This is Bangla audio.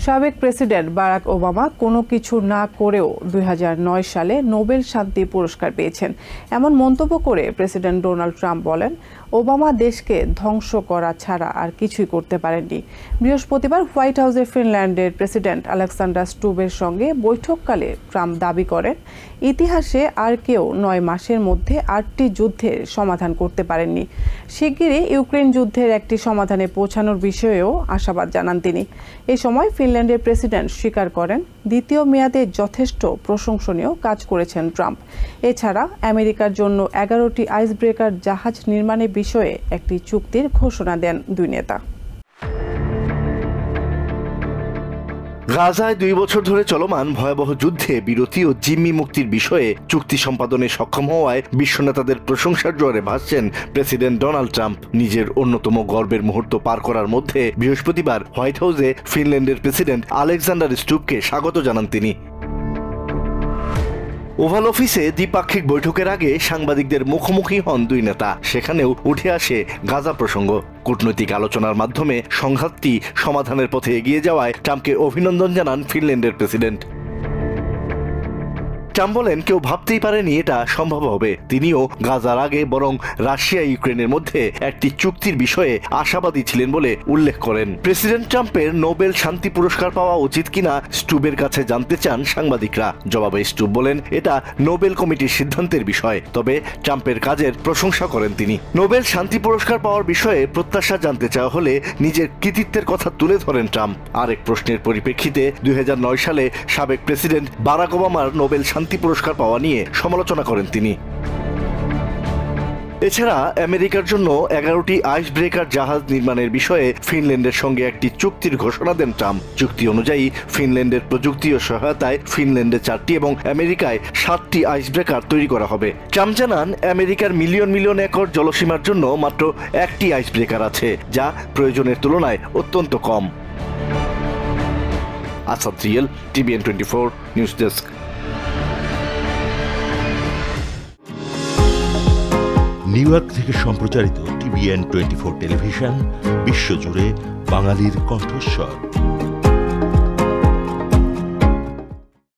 সাবেক প্রেসিডেন্ট বারাক ওবামা কোনো কিছু না করেও 2009 সালে নোবেল শান্তি পুরস্কার পেয়েছেন। এমন মন্তব্য করে প্রেসিডেন্ট ডোনাল্ড ট্রাম্প বলেন, ওবামা দেশকে ধ্বংস করা ছাড়া আর কিছুই করতে পারেননি। বৃহস্পতিবার হোয়াইট হাউসে ফিনল্যান্ডের প্রেসিডেন্ট আলেকজান্ডার স্টুবের সঙ্গে বৈঠককালে ট্রাম্প দাবি করেন, ইতিহাসে আর কেউ 9 মাসের মধ্যে 8টি যুদ্ধের সমাধান করতে পারেননি। শিগগিরই ইউক্রেন যুদ্ধের একটি সমাধানে পৌঁছানোর বিষয়েও আশাবাদ জানান তিনি। এই সময় ফিনল্যান্ডের প্রেসিডেন্ট স্বীকার করেন, দ্বিতীয় মেয়াদে যথেষ্ট প্রশংসনীয় কাজ করেছেন ট্রাম্প। এছাড়া আমেরিকার জন্য 11টি আইস ব্রেকার জাহাজ নির্মাণের বিষয়ে একটি চুক্তির ঘোষণা দেন দুই নেতা। গাজায় 2 বছর ধরে চলমান ভয়াবহ যুদ্ধে বিরতি ও জিম্মি মুক্তির বিষয়ে চুক্তি সম্পাদনে সক্ষম হওয়ায় বিশ্ব নেতাদের প্রশংসার জোয়ারে ভাসছেন প্রেসিডেন্ট ডোনাল্ড ট্রাম্প। নিজের অন্যতম গর্বের মুহূর্ত পার করার মধ্যে বৃহস্পতিবার হোয়াইট হাউসে ফিনল্যান্ডের প্রেসিডেন্ট আলেকজান্ডার স্টুবকে স্বাগত জানান তিনি। ওভাল অফিসে দ্বিপাক্ষিক বৈঠকের আগে সাংবাদিকদের মুখোমুখি হন দুই নেতা। সেখানেও উঠে আসে গাজা প্রসঙ্গ। কূটনৈতিক আলোচনার মাধ্যমে সংঘাতটি সমাধানের পথে এগিয়ে যাওয়ায় ট্রাম্পকে অভিনন্দন জানান ফিনল্যান্ডের প্রেসিডেন্ট। ট্রাম্প বলেন, কেউ ভাবতেই পারেনি এটা সম্ভব হবে। তিনিও গাজার আগে বরং রাশিয়া ইউক্রেনের মধ্যে একটি চুক্তির বিষয়ে আশাবাদী ছিলেন বলে উল্লেখ করেন। প্রেসিডেন্ট ট্রাম্পের নোবেল শান্তি পুরস্কার পাওয়া উচিত কিনা স্টুবের কাছে জানতে চান সাংবাদিকরা। জবাবে স্টুব বলেন, এটা নোবেল কমিটির সিদ্ধান্তের বিষয়, তবে ট্রাম্পের কাজের প্রশংসা করেন তিনি। নোবেল শান্তি পুরস্কার পাওয়ার বিষয়ে প্রত্যাশা জানতে চাওয়া হলে নিজের কৃতিত্বের কথা তুলে ধরেন ট্রাম্প। আরেক প্রশ্নের পরিপ্রেক্ষিতে 2009 সালে সাবেক প্রেসিডেন্ট বারাক ওবামার নোবেল শান্তি পুরস্কার পাওয়া নিয়ে সমালোচনা করেন তিনি। এছাড়া আমেরিকার জন্য 11টি আইস ব্রেকার জাহাজ নির্মাণের বিষয়ে ফিনল্যান্ডের সঙ্গে একটি চুক্তির ঘোষণা দেন ট্রাম্প। চুক্তি অনুযায়ী ফিনল্যান্ডের প্রযুক্তি ও সহায়তায় ফিনল্যান্ডে 4টি এবং আমেরিকায় 7টি আইস ব্রেকার তৈরি করা হবে। ট্রাম্প জানান, আমেরিকার মিলিয়ন মিলিয়ন একর জলসীমার জন্য মাত্র 1টি আইস ব্রেকার আছে, যা প্রয়োজনের তুলনায় অত্যন্ত কম। আসাদ রিয়েল, TVN 24 news desk. New York থেকে সম্প্রচারিত TVN 24 টেলিভিশন বিশ্বজুড়ে বাঙালির কণ্ঠস্বর।